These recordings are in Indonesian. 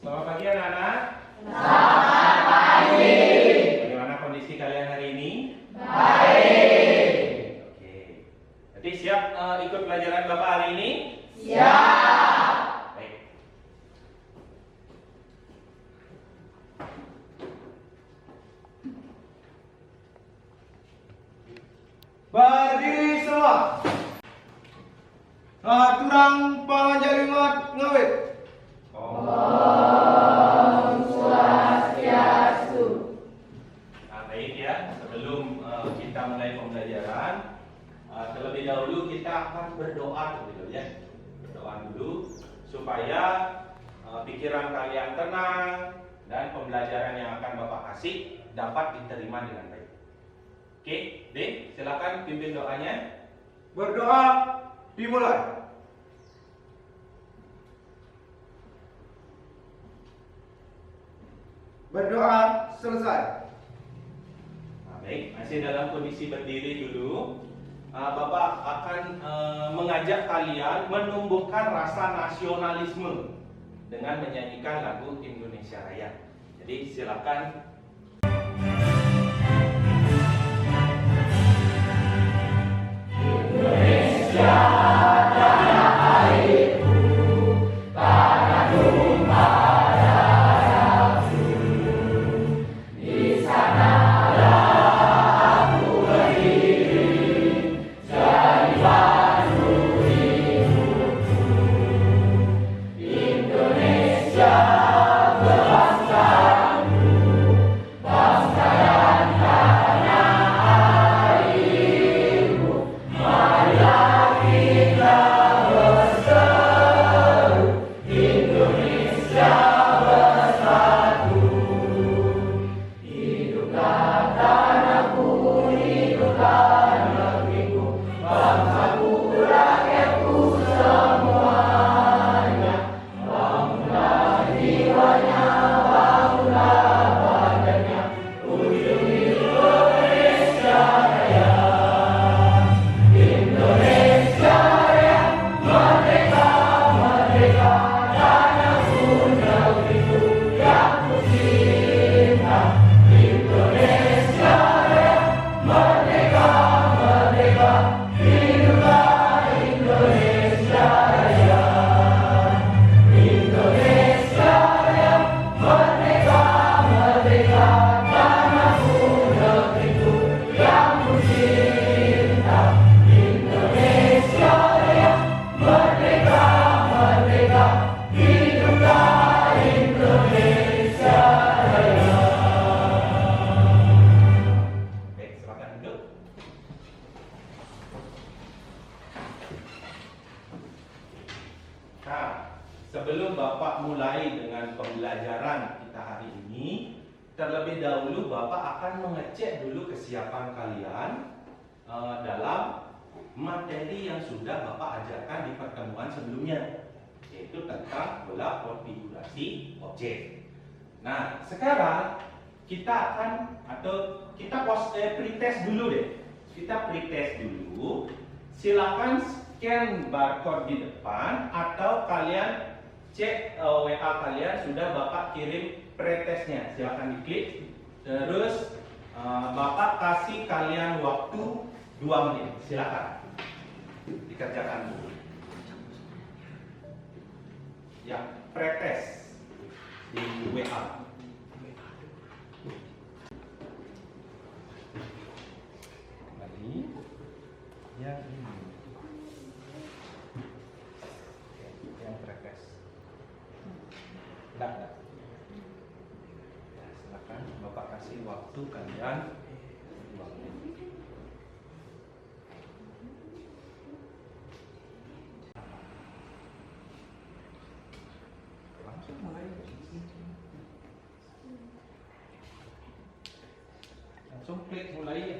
Selamat pagi anak-anak. Selamat pagi. Bagaimana kondisi kalian hari ini? Baik. Oke. Jadi siap ikut pelajaran Bapak hari ini? Siap. Baik. Berdiri semua. Aturang panjalimat ngawit. Nah, baik ya. Sebelum kita mulai pembelajaran, terlebih dahulu kita akan berdoa dulu ya. Berdoa dulu supaya pikiran kalian tenang dan pembelajaran yang akan Bapak kasih dapat diterima dengan baik. Oke, Dek, silakan pimpin doanya. Berdoa dimulai. Berdoa selesai. Nah, baik, masih dalam kondisi berdiri dulu. Bapak akan mengajak kalian menumbuhkan rasa nasionalisme dengan menyanyikan lagu Indonesia Raya. Jadi silakan. Sebelum Bapak mulai dengan pembelajaran kita hari ini, terlebih dahulu Bapak akan mengecek dulu kesiapan kalian dalam materi yang sudah Bapak ajarkan di pertemuan sebelumnya, yaitu tentang pola konfigurasi objek. Nah, sekarang kita akan pretest dulu deh. Kita pretest dulu. Silakan scan barcode di depan atau kalian cek WA kalian sudah Bapak kirim pretestnya. Silakan diklik. Terus Bapak kasih kalian waktu 2 menit. Silakan dikerjakan dulu. Ya, pretest di WA. Kembali yang ini. Yang pretest. Enggak. Ya, silakan Bapak kasih waktu kalian 2 menit. Langsung mulai. Langsung klik mulai ya.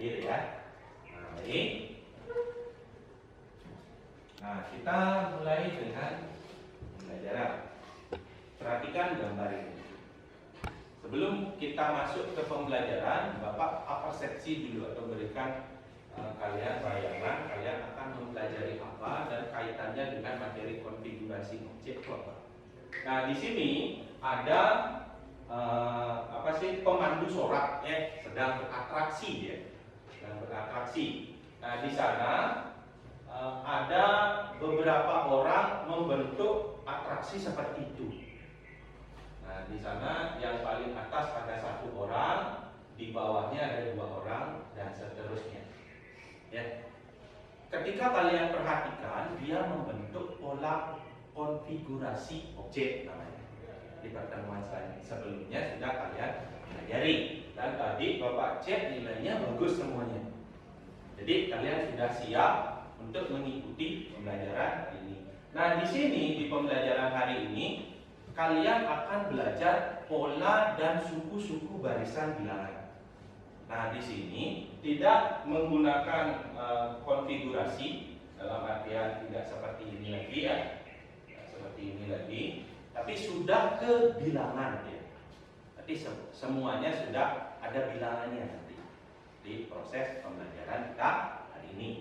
hadir ya. Nah, baik. Nah, kita mulai dengan pembelajaran. Perhatikan gambar ini. Sebelum kita masuk ke pembelajaran, Bapak persepsi dulu atau berikan kalian bayangan kalian akan mempelajari apa dan kaitannya dengan materi konfigurasi objek itu apa. Nah, di sini ada pemandu sorak sedang beratraksi ya, sedang beratraksi. Nah, di sana ada beberapa orang membentuk atraksi seperti itu. Nah, di sana yang paling atas ada satu orang, di bawahnya ada dua orang, dan seterusnya. Ya. Ketika kalian perhatikan, dia membentuk pola konfigurasi objek namanya. Di pertemuan sebelumnya sudah kalian pelajari, dan tadi Bapak cek nilainya bagus semuanya. Jadi kalian sudah siap untuk mengikuti pembelajaran ini. Nah, di sini di pembelajaran hari ini kalian akan belajar pola dan suku-suku barisan bilangan. Nah, di sini tidak menggunakan konfigurasi dalam artian tidak seperti ini lagi ya, seperti ini lagi, tapi sudah ke bilangan ya. Nanti semuanya sudah ada bilangannya nanti di proses pembelajaran kita hari ini.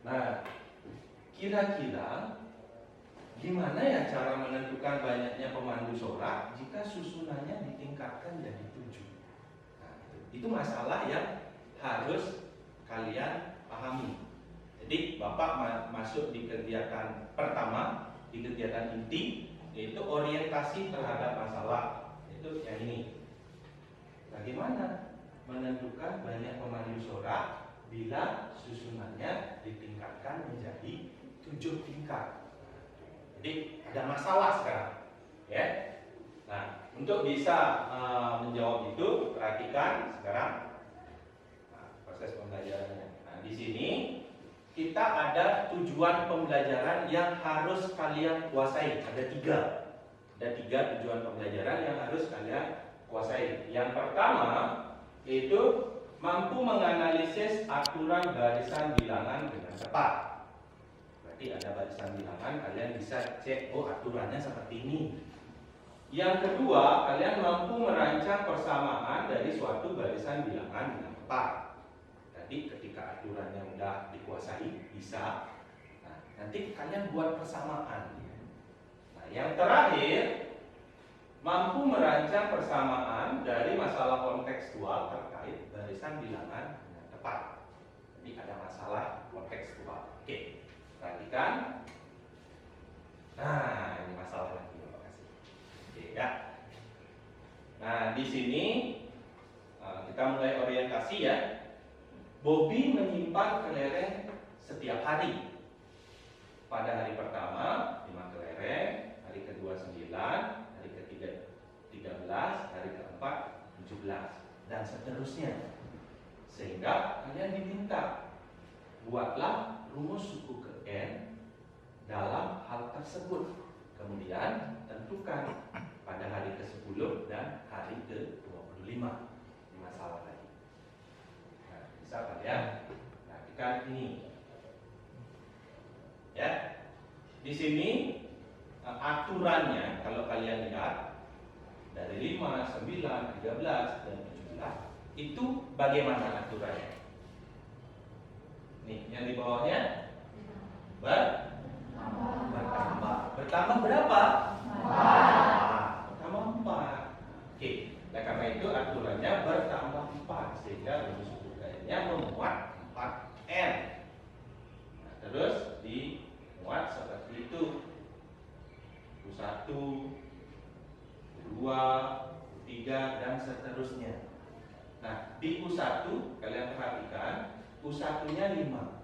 Nah, kira-kira gimana ya cara menentukan banyaknya pemandu sorak jika susunannya ditingkatkan jadi 7? Nah, itu masalah yang harus kalian pahami. Jadi Bapak masuk di kegiatan pertama, di kegiatan inti, yaitu orientasi terhadap masalah. Itu yang ini. Bagaimana menentukan banyak pemandu sorak bila susunannya ditingkatkan menjadi 7 tingkat? Jadi ada masalah sekarang, ya. Nah, untuk bisa menjawab itu, perhatikan sekarang proses pembelajarannya. Nah, di sini kita ada tujuan pembelajaran yang harus kalian kuasai. Ada tiga tujuan pembelajaran yang harus kalian kuasai. Yang pertama itu mampu menganalisis aturan barisan bilangan dengan tepat. Ada barisan bilangan, kalian bisa cek, oh aturannya seperti ini. Yang kedua, kalian mampu merancang persamaan dari suatu barisan bilangan dengan tepat. Jadi ketika aturannya sudah dikuasai, bisa. Nah, nanti kalian buat persamaan. Nah, yang terakhir, mampu merancang persamaan dari masalah kontekstual terkait barisan bilangan dengan tepat. Jadi ada masalah kontekstual. Oke. Perhatikan. Nah, ini masalah lagi, terima kasih. Oke, ya. Nah, di sini kita mulai orientasi ya. Bobby menyimpan kelereng setiap hari. Pada hari pertama 5 kelereng, hari kedua 9, hari ketiga 13, hari keempat 17, dan seterusnya. Sehingga kalian diminta buatlah rumus suku ke N dalam hal tersebut. Kemudian tentukan pada hari ke-10 dan hari ke-25. Ini masalah tadi. Nah, bisa kalian perhatikan ini. Ya. Di sini aturannya kalau kalian lihat dari 5, 9, 13 dan 17 itu bagaimana aturannya? Nih, yang di bawahnya bertambah. Bertambah berapa? 4. Bertambah 4. Oke, nah karena itu aturannya bertambah 4 sehingga rumus suku N-nya memuat 4N. Nah, terus dimuat seperti itu. U1, U2, U3 dan seterusnya. Nah, di U1 kalian perhatikan U1-nya 5.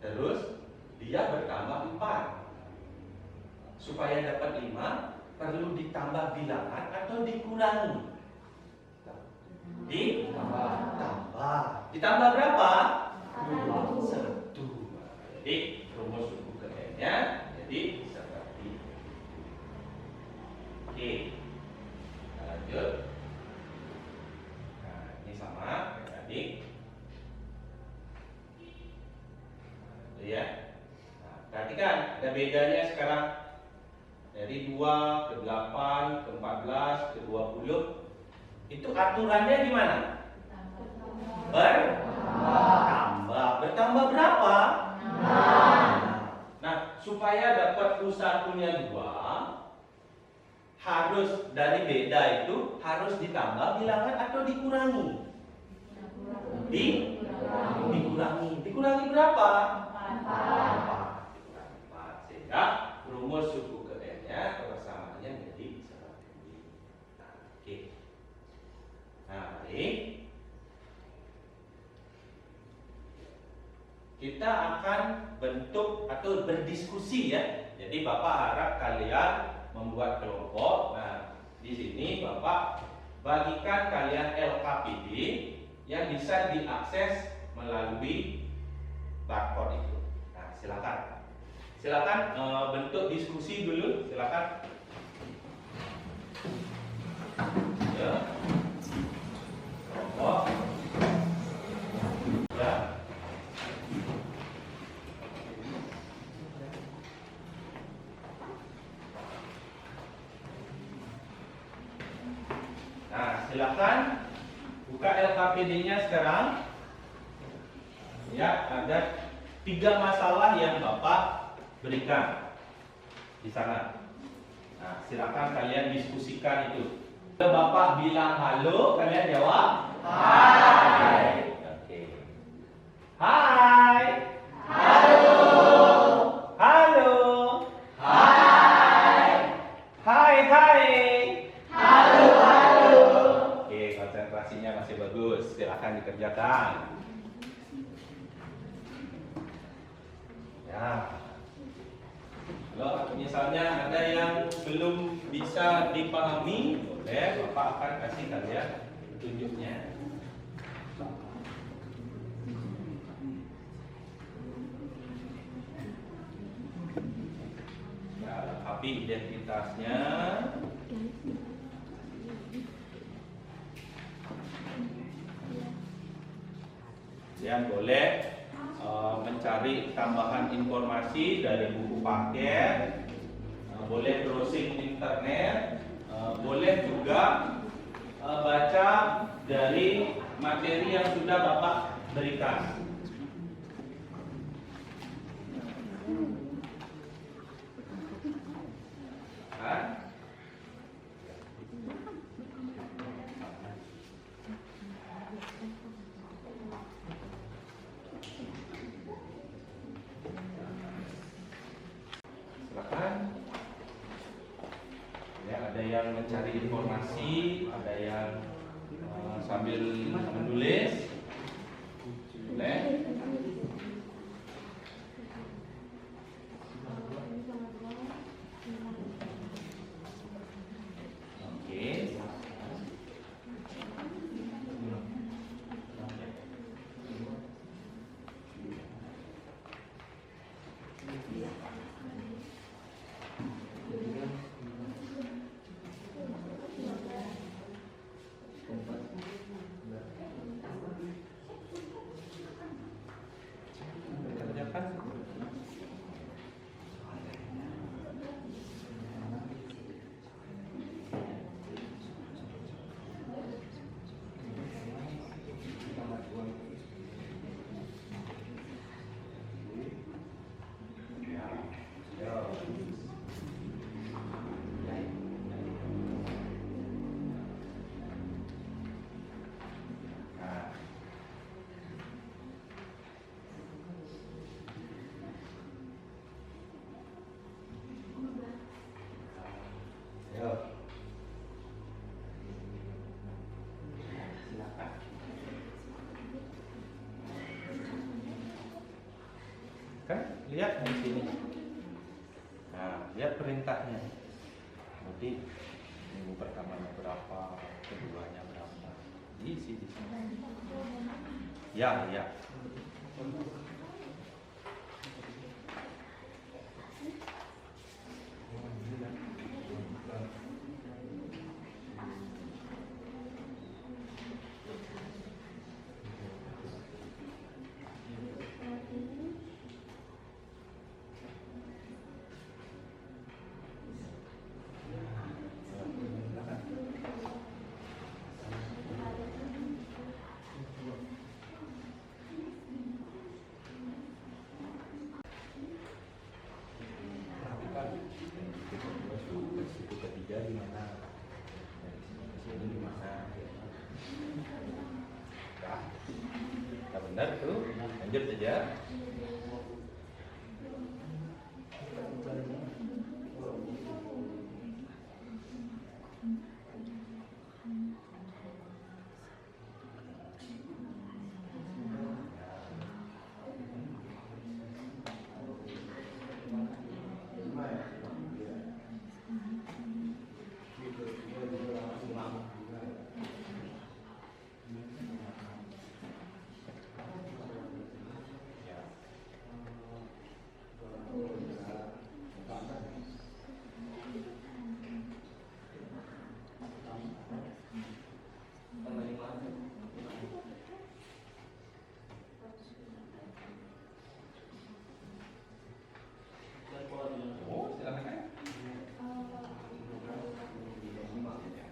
Terus dia bertambah 4. Supaya dapat 5 perlu ditambah bilangan atau dikurangi? Ditambah. Ditambah berapa? 1. Jadi rumus suku ke N-nya jadi seperti itu. Oke. Kita lanjut. Nah, ini sama kayak tadi. adik-adik. Ya. Nah, perhatikan ada bedanya sekarang dari 2 ke 8 ke 14 ke 20. Itu aturannya gimana? Bertambah. Bertambah berapa? Nah, supaya dapat U1-nya 2, harus dari beda itu harus ditambah bilangan atau dikurangi? Dikurangi. Dikurangi berapa? 4. Sehingga rumus suku ke N-nya persamaannya menjadi 100. Nah, oke. Nah, baik. Kita akan bentuk atau berdiskusi ya. Jadi Bapak harap kalian membuat kelompok. Nah, di sini Bapak bagikan kalian LKPD yang bisa diakses melalui barcode itu. Nah, silakan. Silakan bentuk diskusi dulu, silakan. Ya. Kelompok. Ya. Nah, silakan buka LKPD-nya sekarang. Ya, ada 3 masalah yang Bapak berikan di sana. Nah, silakan kalian diskusikan itu. Kalau Bapak bilang halo, kalian jawab hai. Oke. Hai. Halo. Halo. Hai. Hai, hai. Halo, halo. Oke, konsentrasinya masih bagus. Silakan dikerjakan. Ya. Kalau misalnya ada yang belum bisa dipahami, boleh Bapak akan kasih kalian petunjuknya. Ya, lengkapi identitasnya. Kalian boleh mencari tambahan informasi dari buku paket, boleh browsing internet, boleh juga baca dari materi yang sudah Bapak berikan. Kan? Silakan. Ya, ada yang mencari informasi, ada yang sambil menulis. Boleh. Oke. Kerjakan. Kan lihat di sini. Nah, lihat perintahnya. Nanti minggu pertamanya berapa, keduanya berapa. Diisi di sini. Ya, ya. benar tuh. Lanjut aja. Oh, silakan.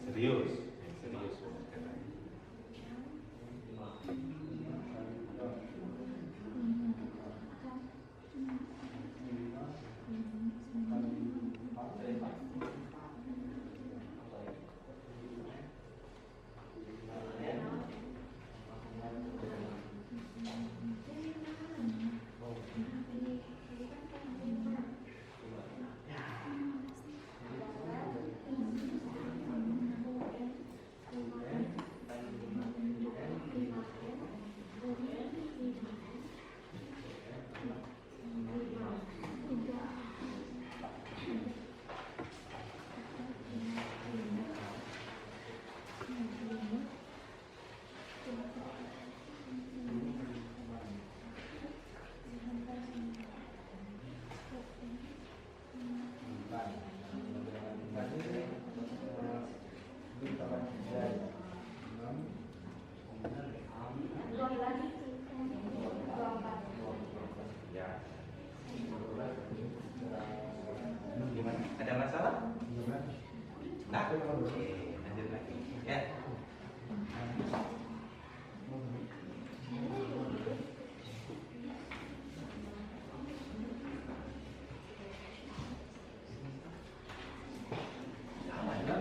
Serius. Serius. Ya. Gimana? Ada masalah? Nah, oke, lanjut lagi. Ya. Sama ya.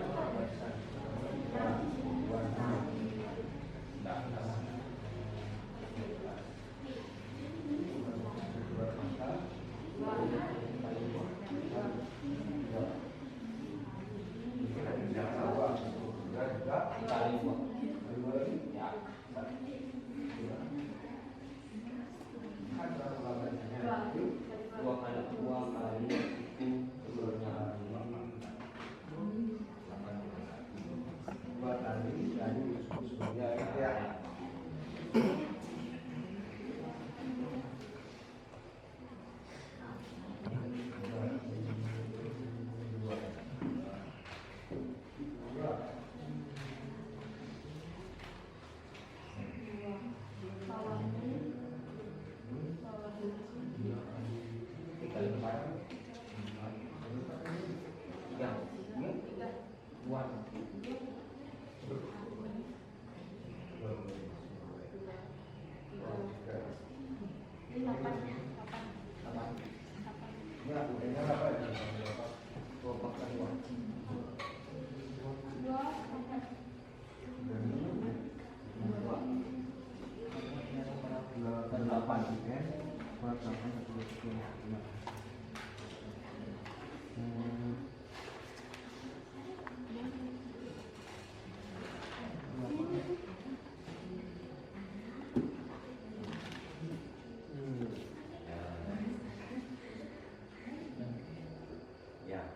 Ya.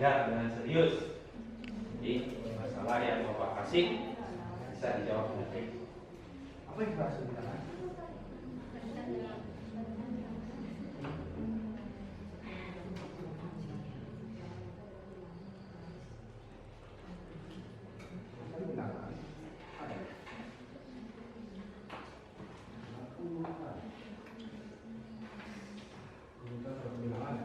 belajar dengan serius. Jadi masalah yang Bapak kasih bisa dijawab dengan baik. Apa yang bahasa bilangan? Bilangan ada. Kita bilangan.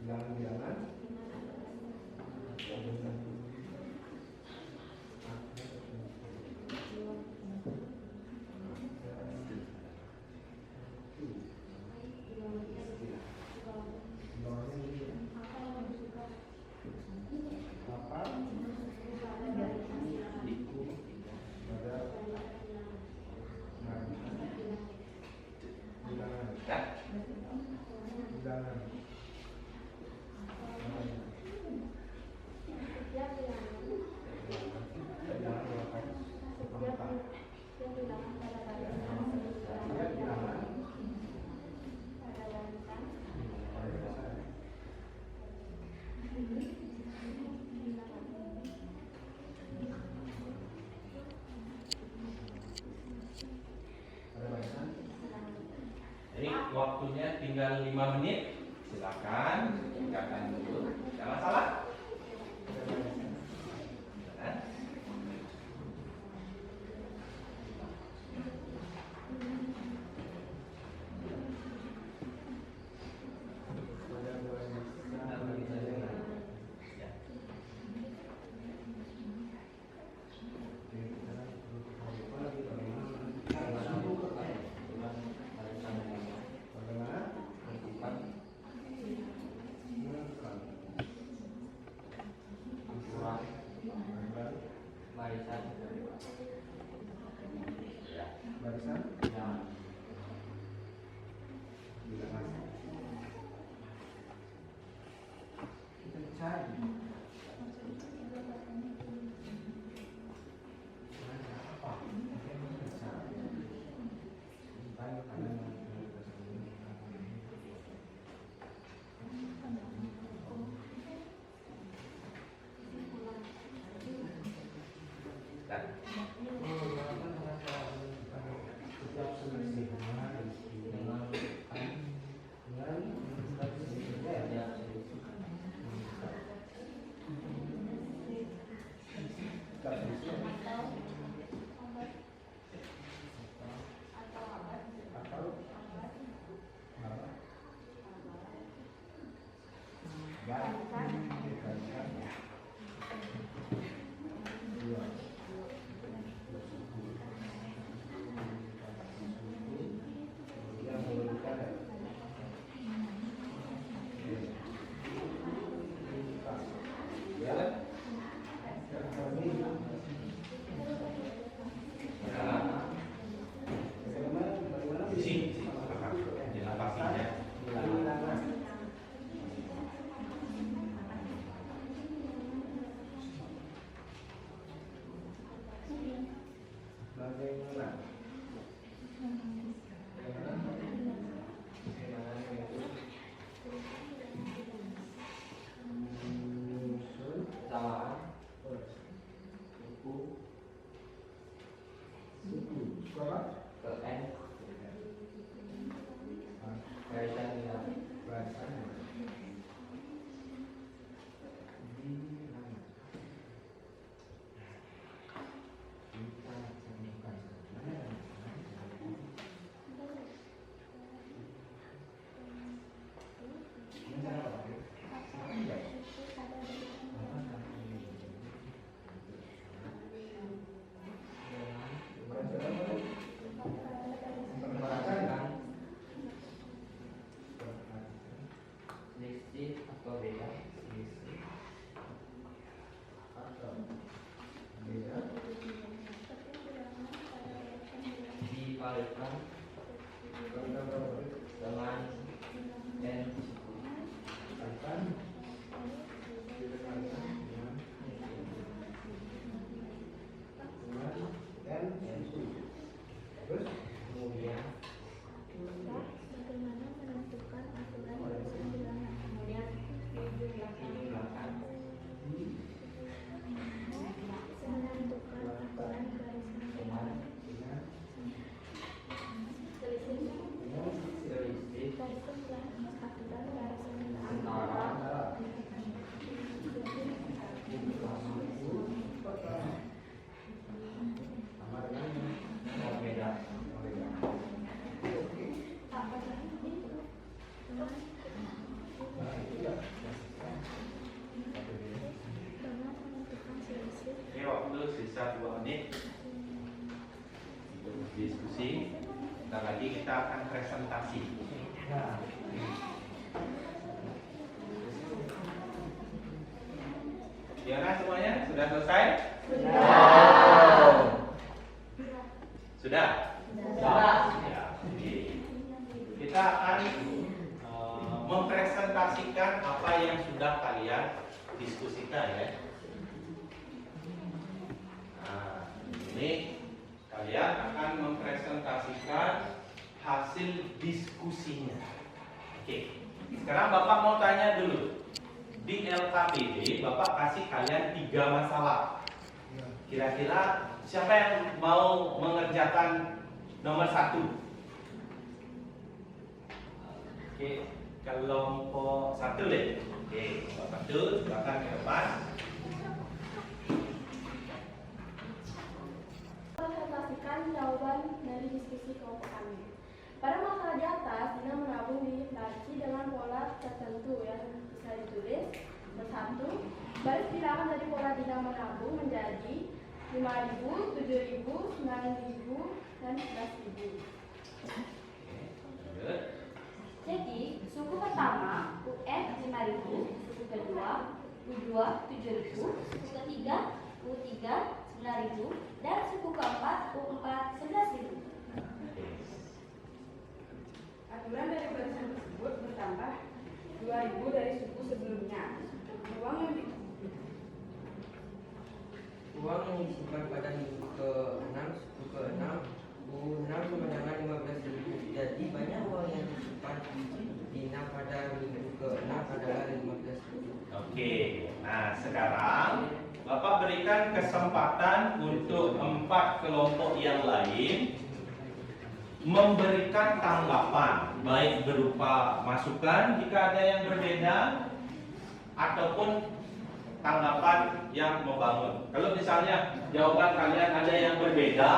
Bilangan-bilangan. Jadi waktunya tinggal 5 menit. Silakan kerjakan dulu. Tidak masalah. Silakan. Ya. Barisan? Ya. Bilangan. Kita cari. Apa? Di sini, jalan kakinya. Bagaimana? Sekolah? Barisan. atau beda dipaletkan dengan n Terus kemudian sisa 2 menit untuk diskusi. Sebentar lagi kita akan presentasi. Gimana semuanya? Sudah selesai? Sudah? Ya, oke. Kita akan mempresentasikan apa yang sudah kalian diskusikan ya. Nah, ini kalian akan mempresentasikan hasil diskusinya. Oke. Sekarang Bapak mau tanya dulu. Di LKPD Bapak kasih kalian 3 masalah. Kira-kira siapa yang mau mengerjakan nomor 1? Oke, kelompok 1 deh. Oke, kelompok 1 silakan ke depan. Presentasikan jawaban dari diskusi kelompok kami. Pada masalah di atas, Dina menabung di laci dengan pola tertentu yang bisa ditulis. Bersatu, baris bilangan dari pola Dina menabung menjadi 5.000, 7.000, 9.000, dan 11.000. Jadi, suku pertama UN 5.000, suku kedua U2 7.000, suku ketiga U3 9.000, dan suku keempat U4 11.000. Aturan dari barisan tersebut bertambah 2.000 dari suku sebelumnya. Uang yang disimpan pada minggu ke-6, suku ke-6, U6 sama dengan 15.000. Jadi banyak uang yang disimpan Dina pada minggu ke-6 adalah 15.000. Oke, nah sekarang Bapak berikan kesempatan untuk 4 kelompok yang lain memberikan tanggapan, baik berupa masukan jika ada yang berbeda ataupun tanggapan yang membangun. Kalau misalnya jawaban kalian ada yang berbeda,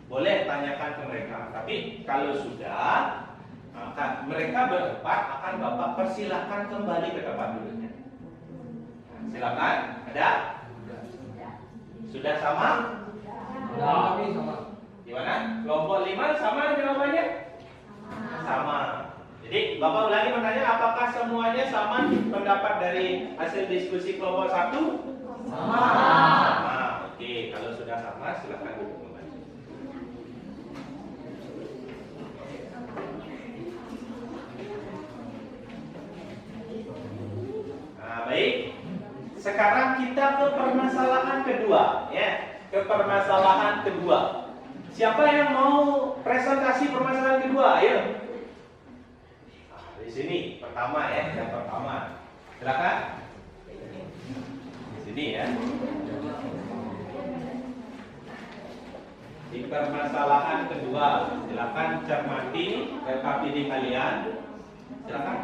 boleh tanyakan ke mereka. Tapi kalau sudah, maka mereka berempat akan Bapak persilahkan kembali ke tempat duduknya. Silakan, ada? Sudah sama? Kami sama. Gimana? Kelompok 5 sama jawabannya? Sama. Jadi Bapak ulangi bertanya, apakah semuanya sama pendapat dari hasil diskusi kelompok 1? Sama. Sama. Oke, kalau sudah sama silakan duduk kembali. Nah, baik. Sekarang kita ke permasalahan kedua, ya. Ke permasalahan kedua. Siapa yang mau presentasi permasalahan kedua? Ayo. Di sini pertama ya, yang pertama. Silakan. Di sini ya. Di permasalahan kedua, silakan cermati LKPD kalian. Silakan.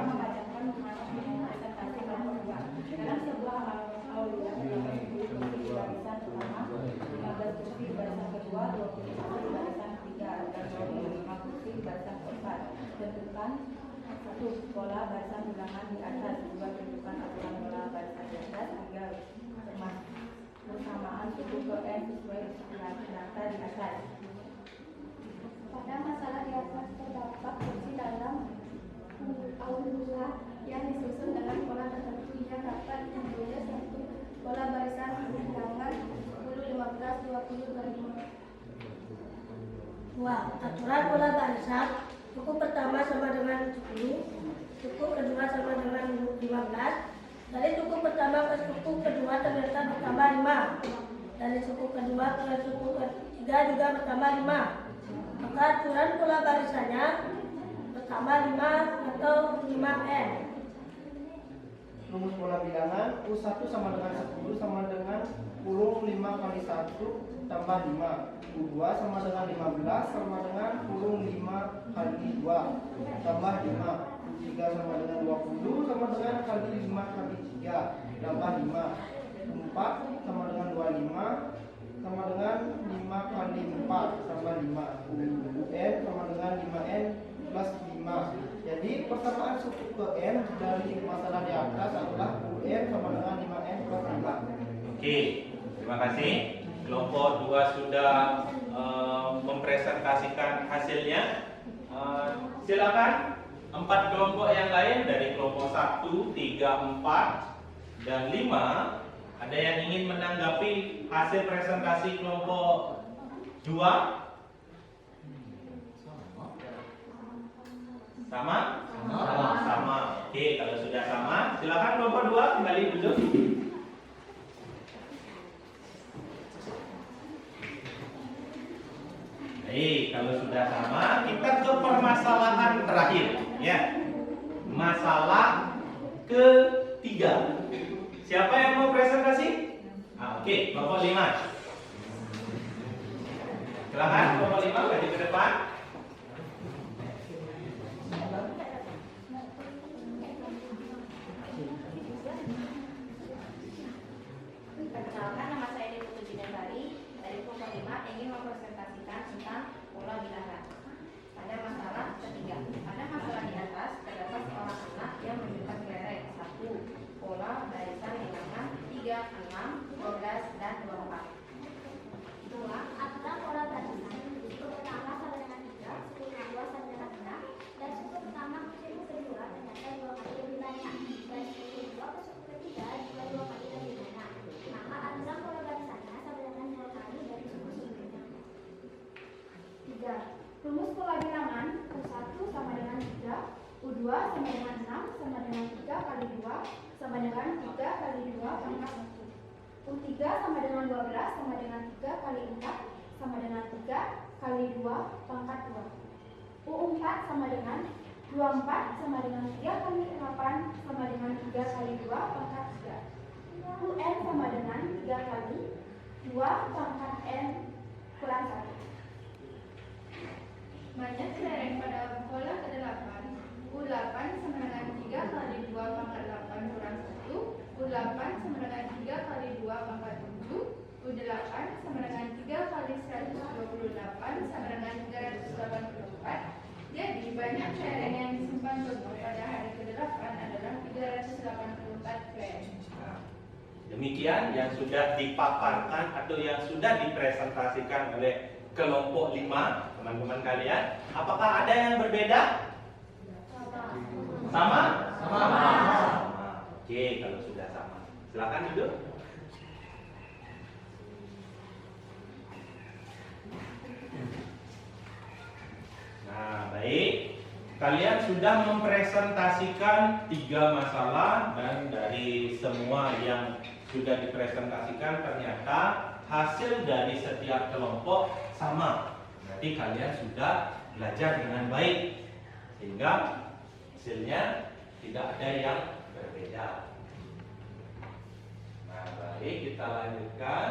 dalam sebuah aulia barisan pertama 15 kursi barisan kedua, 20 kursi barisan ketiga, dan 25 kursi barisan keempat. Tentukan satu pola barisan bilangan di atas, dua tentukan aturan pola barisan di atas, tiga bersamaan suku ke N sesuai data di atas. Pada masalah di atas terdapat kursi dalam aulia yang disusun dengan pola tertentu yang dapat ditulis satu pola barisan bilangan 10, 15, 20, 25. Aturan pola barisan, suku pertama sama dengan 10, suku kedua sama dengan 15. Dari suku pertama ke suku kedua ternyata bertambah 5. Dari suku kedua ke suku ketiga juga bertambah 5. Maka aturan pola barisannya bertambah 5 atau 5N. Rumus pola bilangan U1 sama dengan 10 sama dengan kurung 5 kali 1 tambah 5. U2 sama dengan 15 sama dengan kurung 5 kali 2 tambah 5. U3 sama dengan 20 sama dengan kali 5 kali 3 tambah 5. U4 sama dengan 25 sama dengan 5 kali 4 tambah 5. UN sama dengan 5N plus 5. Jadi persamaan suku ke N dari masalah di atas adalah UN sama dengan 5N plus 5. Oke, terima Terima kasih. Kelompok 2 sudah mempresentasikan hasilnya. Silakan 4 kelompok yang lain dari kelompok 1, 3, 4, dan 5. Ada yang ingin menanggapi hasil presentasi kelompok 2? Sama? Sama. Oke, kalau sudah sama, silakan kelompok 2 kembali duduk. Baik, kalau sudah sama, kita ke permasalahan terakhir, ya. Masalah ketiga. Siapa yang mau presentasi? Oke, kelompok 5. Silakan kelompok 5 maju ke depan. Perkenalkan, nama saya Dewi Jinebari dari kelompok 5 ingin mempresentasikan tentang pola bilangan. Pada masalah ketiga, pada masalah di atas terdapat seorang anak yang menunjukkan kelereng 1, pola barisan bilangan 3, 6, 12, dan 24. 2. Aturan pola barisan. Suku pertama sama dengan 3, suku kedua sama dengan 6, dan suku pertama ke suku kedua ternyata 2 kali lebih banyak, dan suku kedua ke suku ketiga juga 2 kali lebih banyak. Maka aturan pola barisannya sama dengan 2 kali dari suku sebelumnya. 3. Rumus pola bilangan U1 sama dengan 3, U2 sama dengan 6 sama dengan 3 kali 2 sama dengan 3 kali 2 pangkat 1. U3 sama dengan 12 sama dengan 3 kali 4 sama dengan 3 kali 2 pangkat 2. U4 sama dengan 24 sama dengan 3 kali 8 sama dengan 3 kali 2 pangkat 3. UN sama dengan 3 kali 2 pangkat N kurang 1. Banyak kelereng pada pola ke-8. U8 sama dengan 3 kali 2 pangkat 8 kurang 1. U8 sama dengan 3 kali 2 pangkat 7. U8 sama dengan 3 kali 128 sama dengan 384. Jadi banyak kelereng yang disimpan Toto pada hari ke-8 adalah 384 kelereng. Demikian yang sudah dipaparkan atau yang sudah dipresentasikan oleh kelompok 5, teman-teman kalian. Apakah ada yang berbeda? Sama? Sama. Oke, kalau sudah sama, silakan duduk. Nah, baik. Kalian sudah mempresentasikan 3 masalah, dan dari semua yang sudah dipresentasikan ternyata hasil dari setiap kelompok sama. Berarti kalian sudah belajar dengan baik, sehingga hasilnya tidak ada yang berbeda. Nah, baik, kita lanjutkan.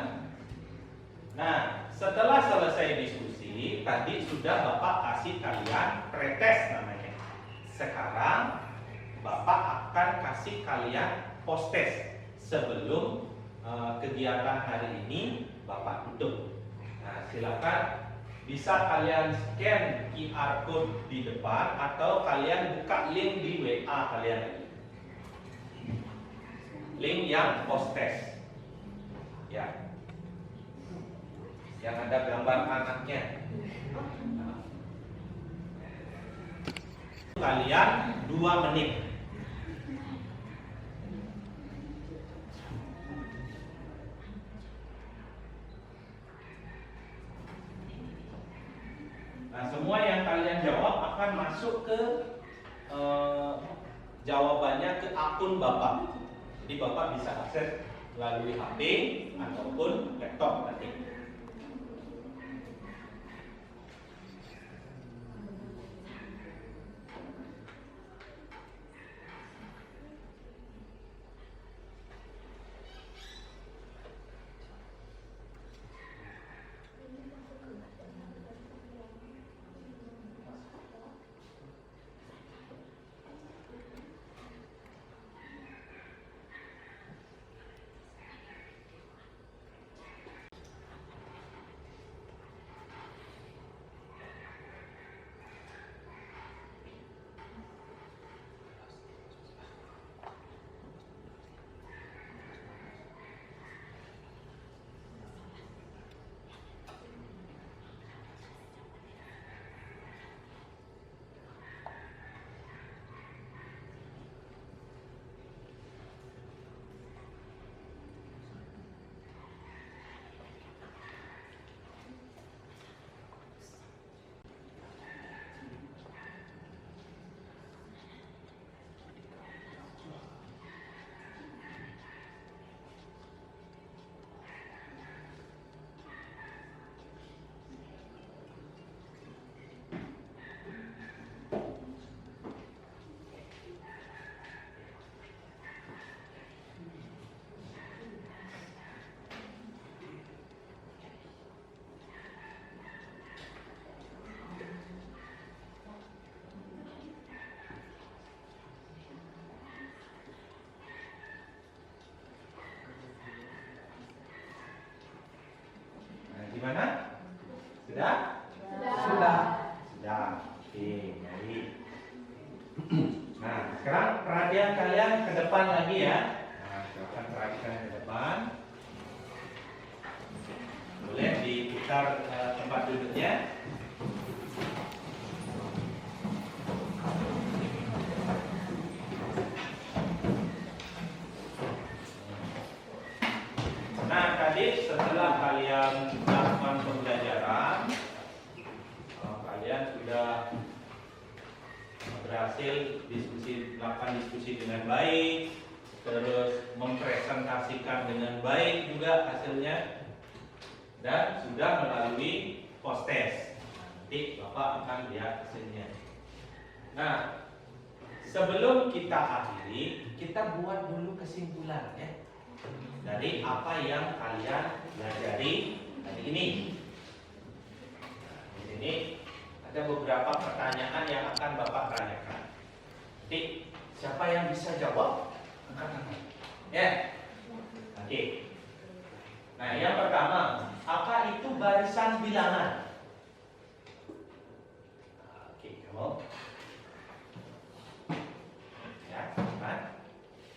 Nah, setelah selesai diskusi, tadi sudah Bapak kasih kalian pretest namanya. Sekarang Bapak akan kasih kalian post-test sebelum kegiatan hari ini Bapak tutup. Nah, silakan bisa kalian scan QR code di depan atau kalian buka link di WA kalian. Link yang post-test. Ya. Yang ada gambar anaknya. Kalian 2 menit. Nah, semua yang kalian jawab akan masuk ke jawabannya ke akun Bapak. Jadi Bapak bisa akses melalui HP ataupun laptop nanti. Sudah? Sudah. Sudah. Oke, baik. Nah, sekarang perhatian kalian ke depan lagi ya. Nah, silakan perhatikan ke depan. Boleh diputar tempat duduknya. Nah, tadi setelah kalian melakukan pembelajaran, kalian sudah berhasil melakukan diskusi dengan baik, terus mempresentasikan dengan baik juga hasilnya, dan sudah melalui post test. Nanti Bapak akan lihat hasilnya. Nah, sebelum kita akhiri, kita buat dulu kesimpulan ya dari apa yang kalian pelajari hari ini. Di sini ada beberapa pertanyaan yang akan Bapak tanyakan. Nanti siapa yang bisa jawab? Angkat tangan. Ya. Oke. Nah, yang pertama, apa itu barisan bilangan? Oke, kamu. Ya, Pak.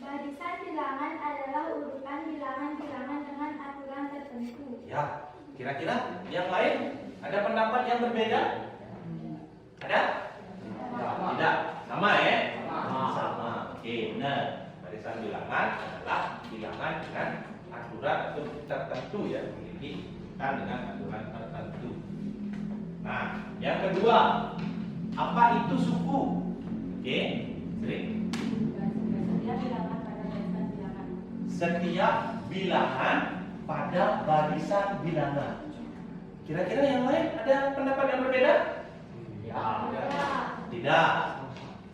Barisan bilangan adalah urutan bilangan-bilangan dengan aturan tertentu. Ya, kira-kira yang lain ada pendapat yang berbeda? Ada? Tidak. Sama ya? Sama. Oke, benar. Barisan bilangan adalah bilangan dengan aturan atau tertentu ya, memiliki dengan aturan tertentu. Nah, yang kedua, apa itu suku? Oke, sering. Setiap bilangan pada barisan bilangan. Kira-kira yang lain ada pendapat yang berbeda? Ya. Tidak.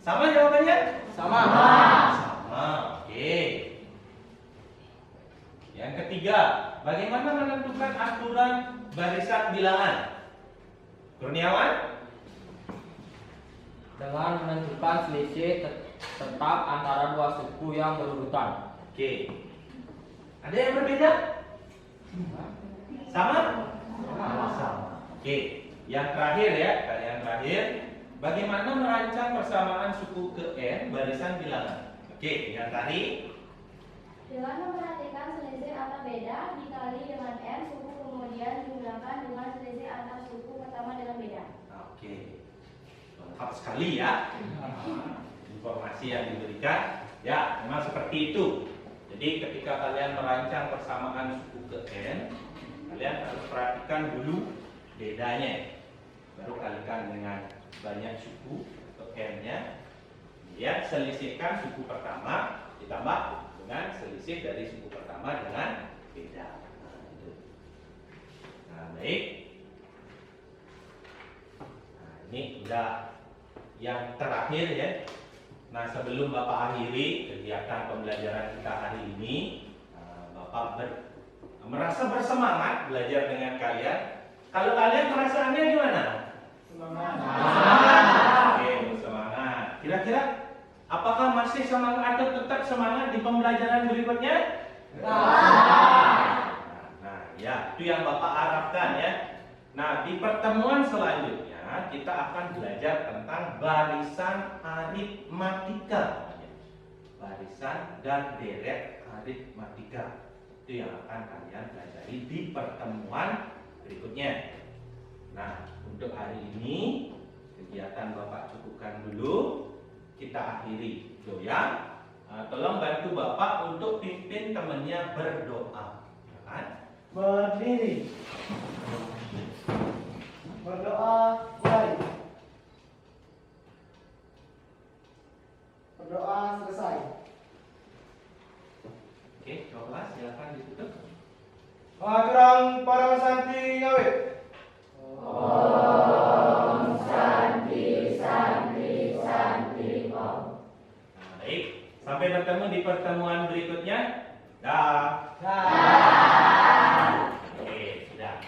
Sama jawabannya? Sama. Oke. Yang ketiga, bagaimana menentukan aturan barisan bilangan? Kurniawan? Dengan menentukan selisih tetap antara dua suku yang berurutan. Oke. Ada yang berbeda? Sama? Sama. Oke. Yang terakhir ya, kalian terakhir. Bagaimana merancang persamaan suku ke N barisan bilangan? Oke, yang tadi. Dengan memperhatikan selisih antar beda dikali dengan N, suku kemudian digunakan dengan selisih antar suku pertama dengan beda. Oke. Lengkap sekali ya. Informasi yang diberikan. Ya, memang seperti itu. Jadi ketika kalian merancang persamaan suku ke N, kalian harus perhatikan dulu bedanya. Baru kalikan dengan banyak suku ke N-nya. Ya, selisihkan suku pertama ditambah dengan selisih dari suku pertama dengan beda. Nah, itu. Nah, baik. Nah, ini udah yang terakhir ya. Nah, sebelum Bapak akhiri kegiatan pembelajaran kita hari ini, Bapak merasa bersemangat belajar dengan kalian. Kalau kalian perasaannya gimana? Semangat. Oke, bersemangat. Kira-kira apakah masih semangat atau tetap semangat di pembelajaran berikutnya? Nah, ya, itu yang Bapak harapkan ya. Nah, di pertemuan selanjutnya kita akan belajar tentang barisan aritmatika. Barisan dan deret aritmatika. Itu yang akan kalian pelajari di pertemuan berikutnya. Nah, untuk hari ini kegiatan Bapak cukupkan dulu. Kita akhiri doa. Tolong bantu Bapak untuk pimpin temannya berdoa. Ya kan? Berdiri. Berdoa mulai. Berdoa selesai. Oke, kelas silakan ditutup. Maturang para santi ngawit. Nah, baik. Sampai bertemu di pertemuan berikutnya. Dah. Dah. Oke, sudah.